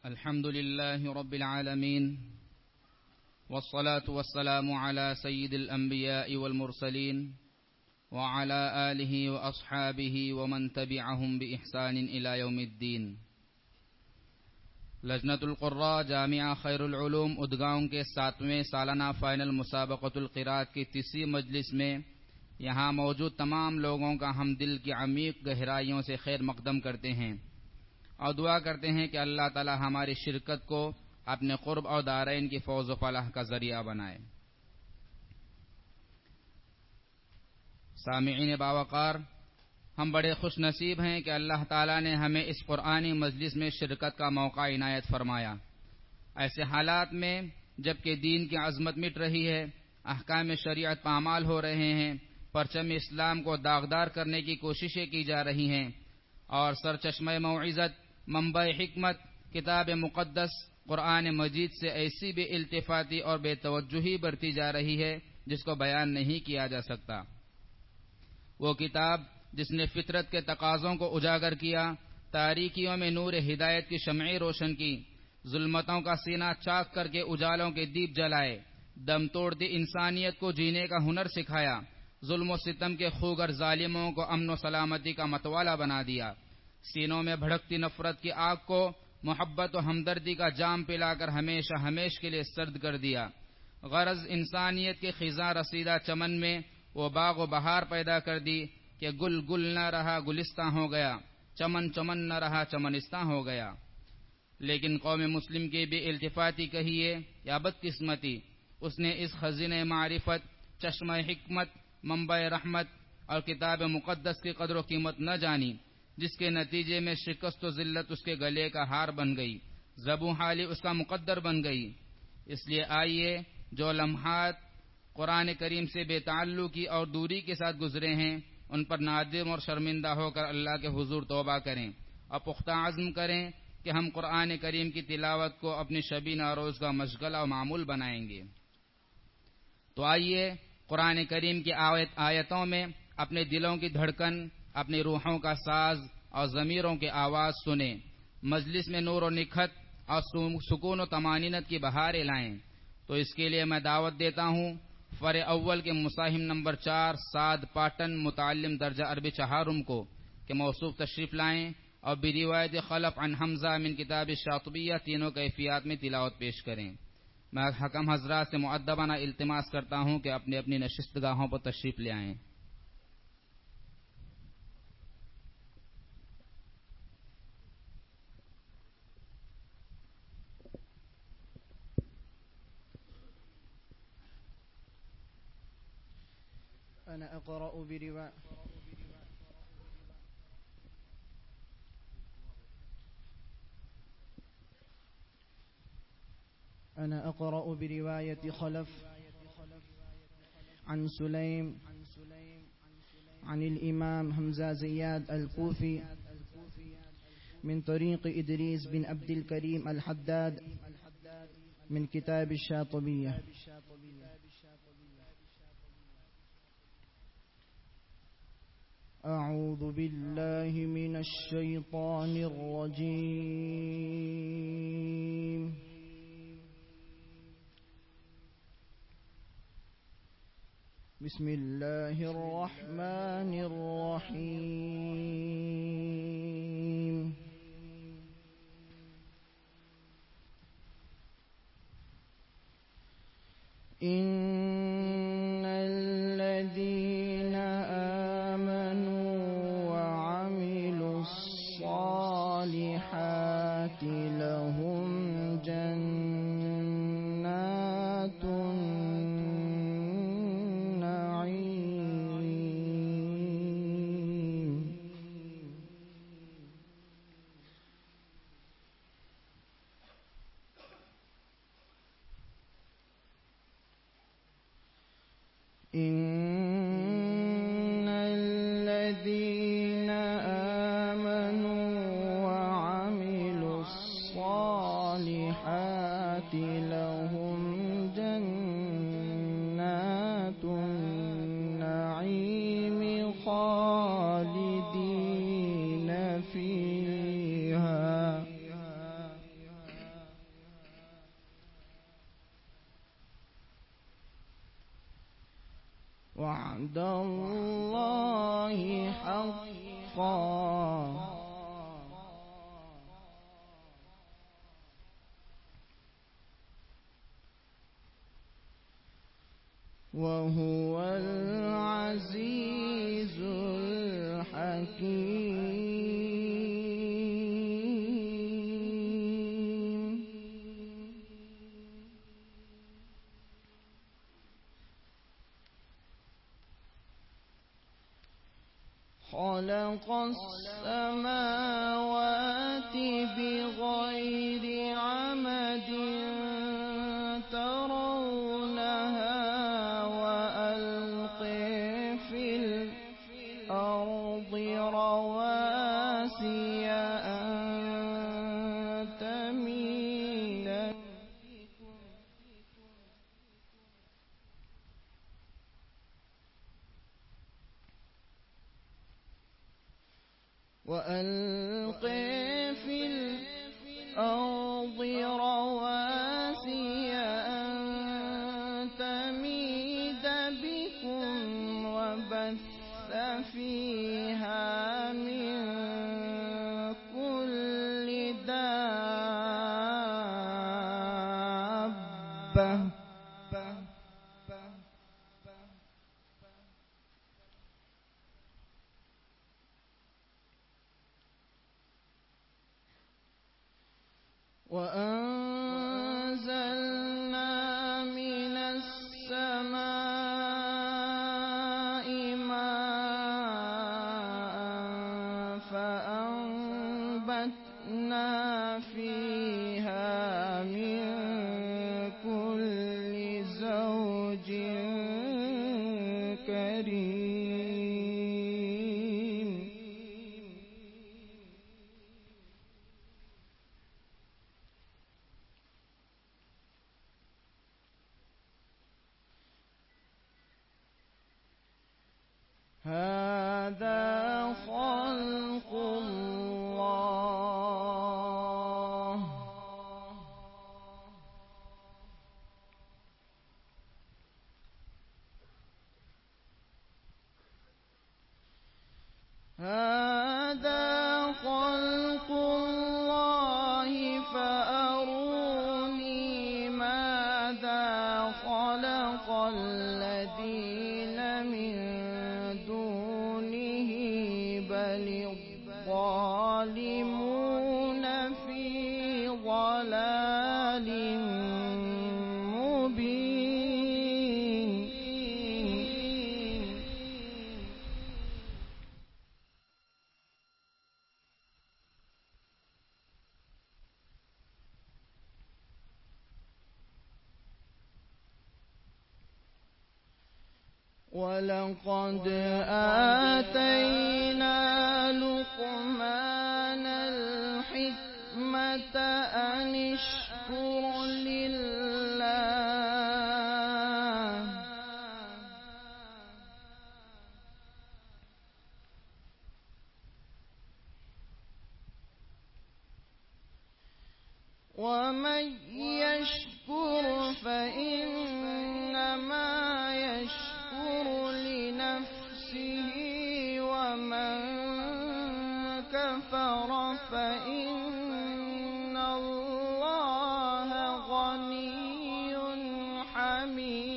الحمد لله رب العالمين والصلاة والسلام على سيد الأنبياء والمرسلين وعلى آله وأصحابه ومن تبعهم بإحسان إلى يوم الدين۔ لجنۃ القراء جامعہ خیر العلوم ادگاؤں کے 7ویں سالانہ فائنل مسابقۃ القراءت کی تیسری مجلس میں یہاں موجود تمام لوگوں کا ہم دل کی عمیق گہرائیوں سے خیر مقدم کرتے ہیں اور دعا کرتے ہیں کہ اللہ تعالی ہماری شرکت کو اپنے قرب اور دارین کی فوز و فلاح کا ذریعہ بنائے۔ سامعین باوقار، ہم بڑے خوش نصیب ہیں کہ اللہ تعالی نے ہمیں اس قرآنی مجلس میں شرکت کا موقع عنایت فرمایا۔ ایسے حالات میں جبکہ دین کی عظمت مٹ رہی ہے، احکام شریعت پامال ہو رہے ہیں، پرچم اسلام کو داغدار کرنے کی کوششیں کی جا رہی ہیں اور سرچشمہ موعظت، منبع حکمت، کتاب مقدس قرآن مجید سے ایسی بے التفاتی اور بے توجہی برتی جا رہی ہے جس کو بیان نہیں کیا جا سکتا۔ وہ کتاب جس نے فطرت کے تقاضوں کو اجاگر کیا، تاریکیوں میں نور ہدایت کی شمعیں روشن کی، ظلمتوں کا سینہ چاک کر کے اجالوں کے دیپ جلائے، دم توڑ دی انسانیت کو جینے کا ہنر سکھایا، ظلم و ستم کے خوگر ظالموں کو امن و سلامتی کا متوالا بنا دیا، سینوں میں بھڑکتی نفرت کی آگ کو محبت و ہمدردی کا جام پلا کر ہمیشہ ہمیش کے لیے سرد کر دیا۔ غرض انسانیت کے خزاں رسیدہ چمن میں وہ باغ و بہار پیدا کر دی کہ گل گل نہ رہا گلستاں ہو گیا، چمن چمن نہ رہا چمنستاں ہو گیا۔ لیکن قوم مسلم کی بے التفاتی کہیے یا بدقسمتی، اس نے اس خزینہ معرفت، چشمہ حکمت، منبع رحمت اور کتاب مقدس کی قدر و قیمت نہ جانی، جس کے نتیجے میں شکست و ذلت اس کے گلے کا ہار بن گئی، زبوں حالی اس کا مقدر بن گئی۔ اس لیے آئیے جو لمحات قرآن کریم سے بے تعلقی اور دوری کے ساتھ گزرے ہیں ان پر نادم اور شرمندہ ہو کر اللہ کے حضور توبہ کریں اور پختہ عزم کریں کہ ہم قرآن کریم کی تلاوت کو اپنی شبینہ روز کا مشغلہ و معمول بنائیں گے۔ تو آئیے قرآن کریم کی آیتوں میں اپنے دلوں کی دھڑکن، اپنی روحوں کا ساز اور ضمیروں کی آواز سنیں، مجلس میں نور و نکھت اور سکون و طمانینت کی بہاریں لائیں۔ تو اس کے لیے میں دعوت دیتا ہوں فرع اول کے مساہم نمبر 4 سعد پاٹن متعلم درجہ عربی چہارم کو کہ موصوف تشریف لائیں اور بروایت خلف عن حمزہ من کتاب الشاطبیہ تینوں کیفیات میں تلاوت پیش کریں۔ میں حکم حضرات سے مؤدبانہ التماس کرتا ہوں کہ اپنی اپنی نشستگاہوں پر تشریف لے آئیں۔ أنا أقرأ برواية خلف عن سليم عن الإمام حمزة زياد الكوفي من طريق إدريس بن عبد الكريم الحداد من كتاب الشاطبية۔ أعوذ بالله من الشيطان الرجيم۔ بسم الله الرحمن الرحيم۔ إن الذين آمنوا وعملوا الصالحات لهم جنات النعيم۔ وعد الله حقا وهو العزيز الحكيم خلق السماوات بغير عمد ترونها وألقى في الأرض رواسي أن تميد وألقى في الأرض رواسي أن تميد بكم وبث فيها من كل دابة وأنزلنا من السماء ماء فأنبتنا فيها من كل زوج كريم هذا خلق الله هذا خلق الله فأروني ماذا خلق الذين من دونه بل الظالمون في ضلال مبين ولقد آتينا لقمان الحكمة أن اشكر لله ومن يشكر فإنما يشكر لنفسه ومن كفر فإن الله غني حميد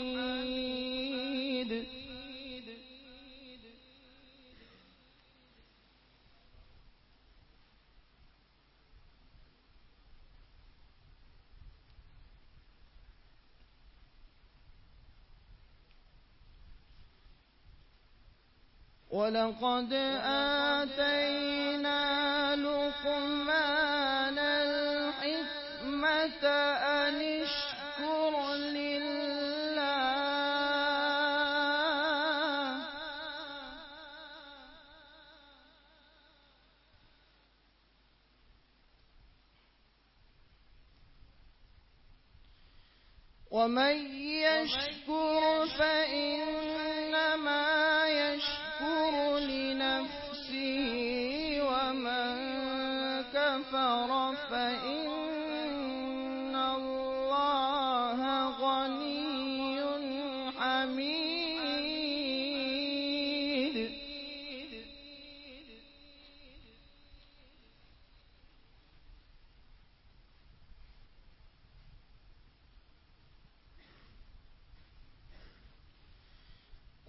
ولقد آتينا لقمان الحكمة أن اشكر لله ومن يشكر فإنما يشكر لنفسه ومن كفر فإن الله غني حميد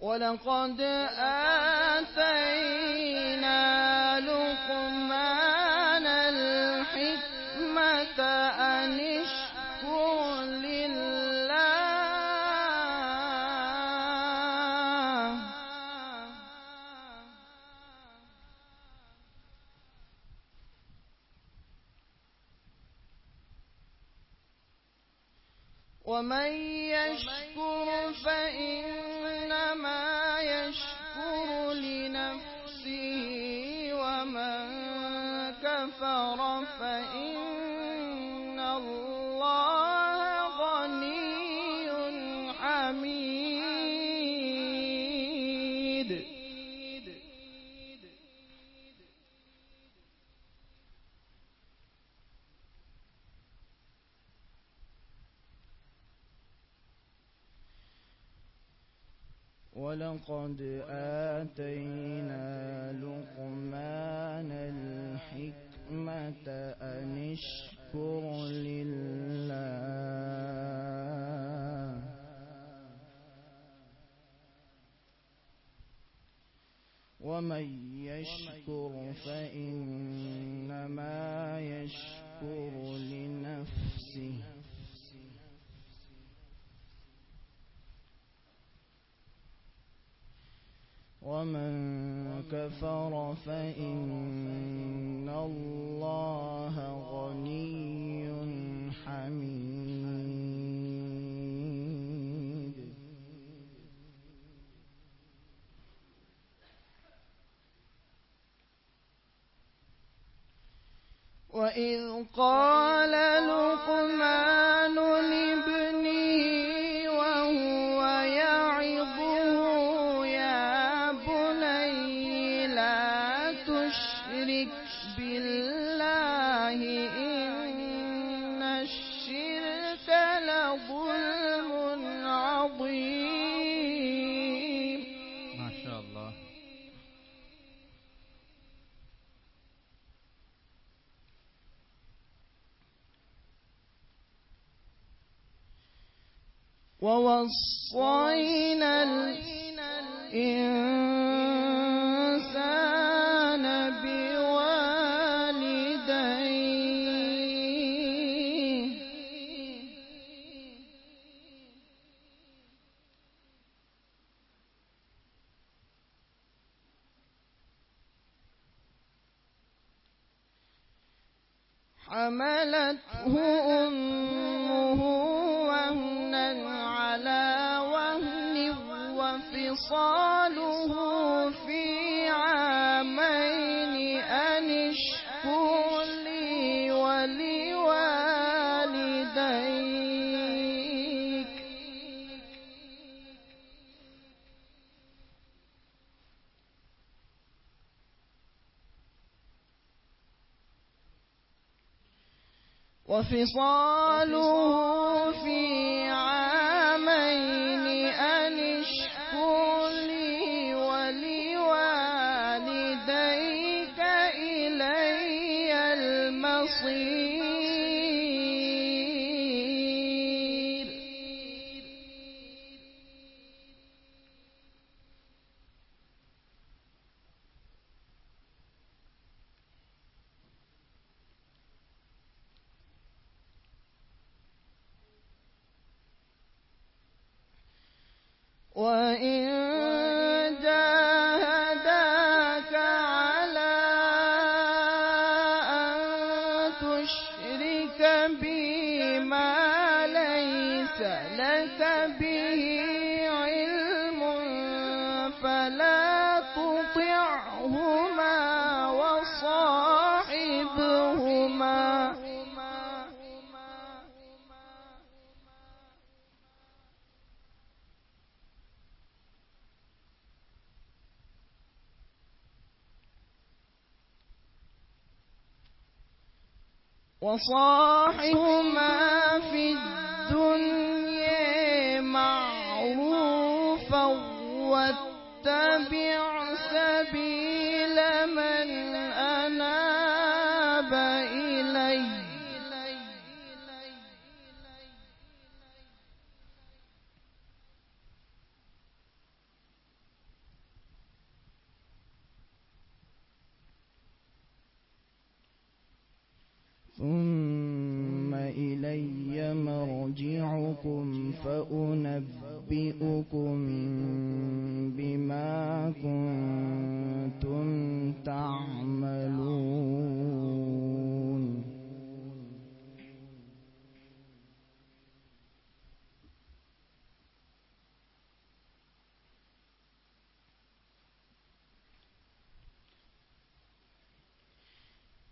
ولقد آتينا لقمان الحكمة أن اشكر لله ومن يشكر فإنما يشكر لنفسه ومن كفر فإن الله غني حميد ولقد آتينا لقمان الحكمة أن اشكر لله ومن يشكر فإنما يشكر لنفسه ومن كفر فإن الله غني حميد وإذ قال لقمان لابنه وهو يعظه يا بني لا تشرك بالله إن الشرك لظلم عظيم. ما شاء الله. ووصينا الإنسان بوالديه حملته أمه وهنا على وهن وفصاله في عامين أن اشكر لي ولوالديك وفصاله في عامين أن اشكر لي ولوالديك إلي المصير. وإن جاهداك على أن تشرك بي ما ليس لك به علم فلا تطعهما وصاحبهما في الدنيا معروفا واتبع سبيل من أناب إلي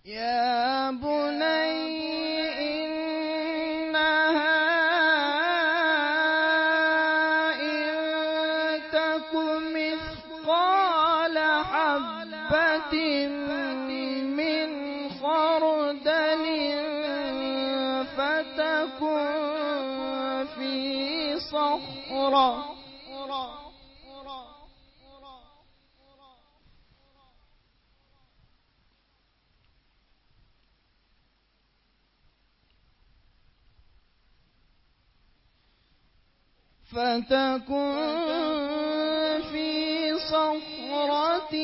يا بني إنها إن تك مثقال حبة من خردل فتكن في صخرة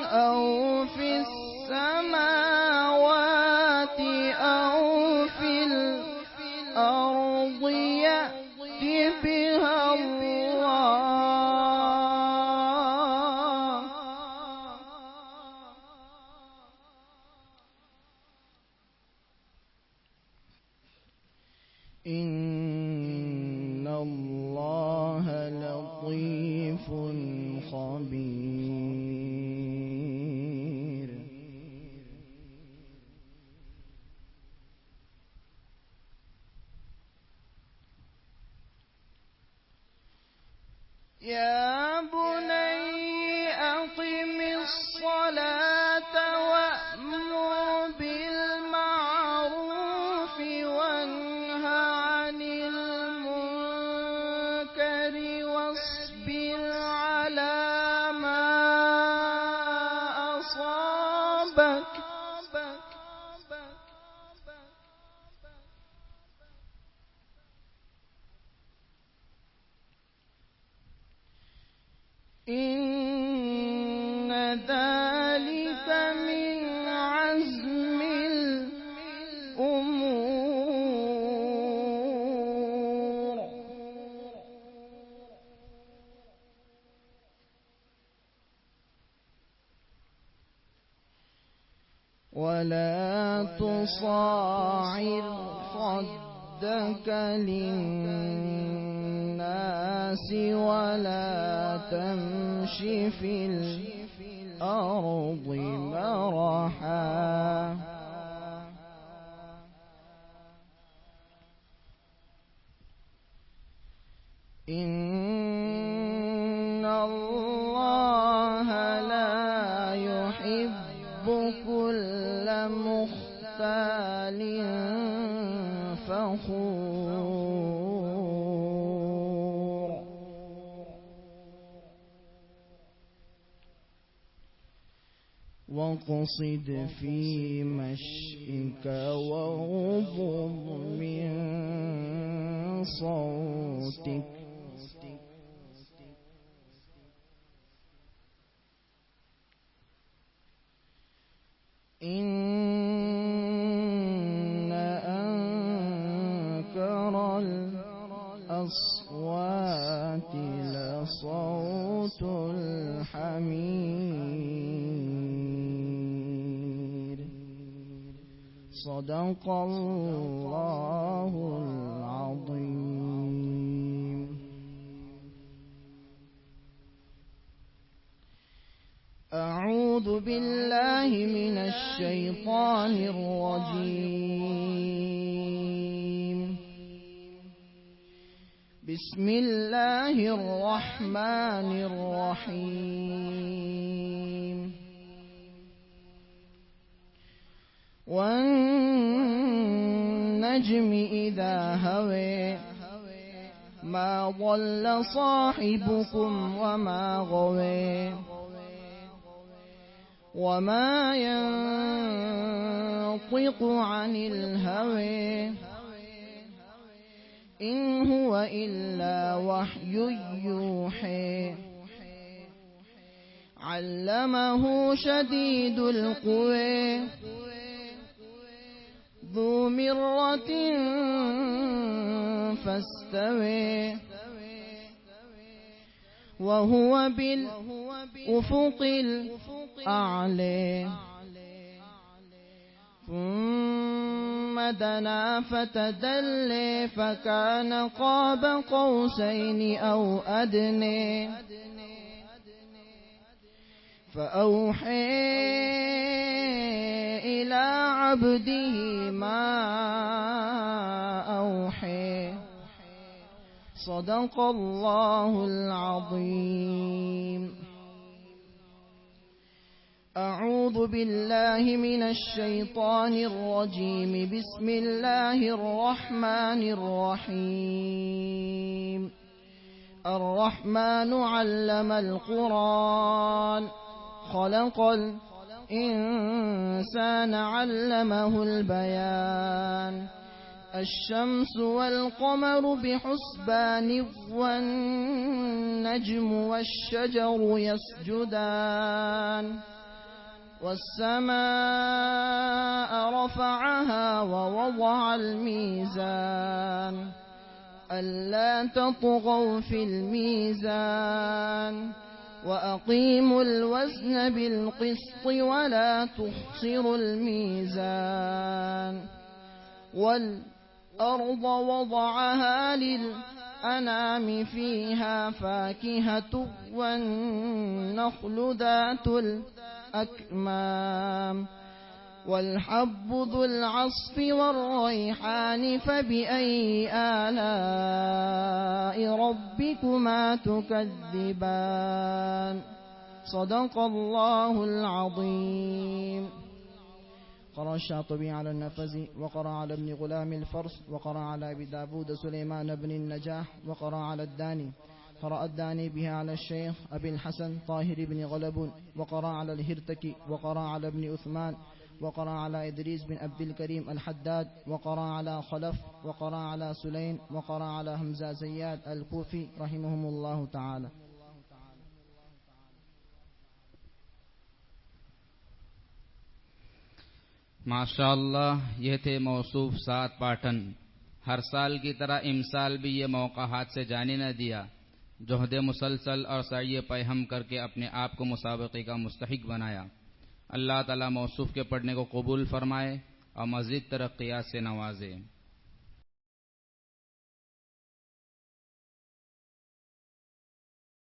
أو في السماوات أو في الأرض يأت بها الله إن الله لطيف خبير يا بني أقم الصلاة وأمر بالمعروف وانه عن المنكر واصبر على ما أصابك إن ذلك من عزم الأمور ولا تصاعر خدك للناس ولا تمش في الأرض مرحا إن الله لا يحب كل مختال فخور واقصد في مشيك واغضض من صوتك إن أنكر الأصوات لصوت الحمير صدق الله العظيم. أعوذ بالله من الشيطان الرجيم. بسم الله الرحمن الرحيم. والنجم إذا هوى ما ضل صاحبكم وما غوى وما ينطق عن الهوى إن هو إلا وحي يوحى علمه شديد القوى ذو مرة فاستوى وهو بالأفق الأعلى ثم دنا فتدلى فكان قاب قوسين أو أدنى فأوحى إلى عبده ما أوحي صدق الله العظيم. أعوذ بالله من الشيطان الرجيم. بسم الله الرحمن الرحيم. الرحمن علم القرآن خلق الإنسان علمه البيان. الشمس والقمر بحسبان والنجم والشجر يسجدان. والسماء رفعها ووضع الميزان ألا تطغوا في الميزان وأقيموا الوزن بالقسط ولا تخسروا الميزان. والأرض وضعها للأنام فيها فاكهة والنخل ذات الأكمام والحب ذو العصف والريحان فبأي آلاء ربكما تكذبان صدق الله العظيم. قرأ الشاطبي على النفزي وقرأ على ابن غلام الفرس وقرأ على أبي داود سليمان بن النجاح وقرأ على الداني. قرأ الداني بها على الشيخ أبي الحسن طاهر بن غلب وقرأ على الهرتكي وقرأ على ابن عثمان وقرأ على إدريس بن عبد الكريم الحداد وقرأ على خلف وقرأ على سليم وقرأ على همزة زياد الكوفي رحمهم الله تعالى. माशाअल्लाह, यह थे मौसूफ 7 पाठन। हर साल की तरह इमसाल भी ये मौका हाथ से जाने न दिया। जोहदे मुसलसल और सही पैहम करके अपने आप को मुसाबक़े का मुस्तहिक बनाया। अल्लाह ताला मौसूफ के पढ़ने को कबूल फरमाए और मज़ीद तरक्कियात से नवाजे।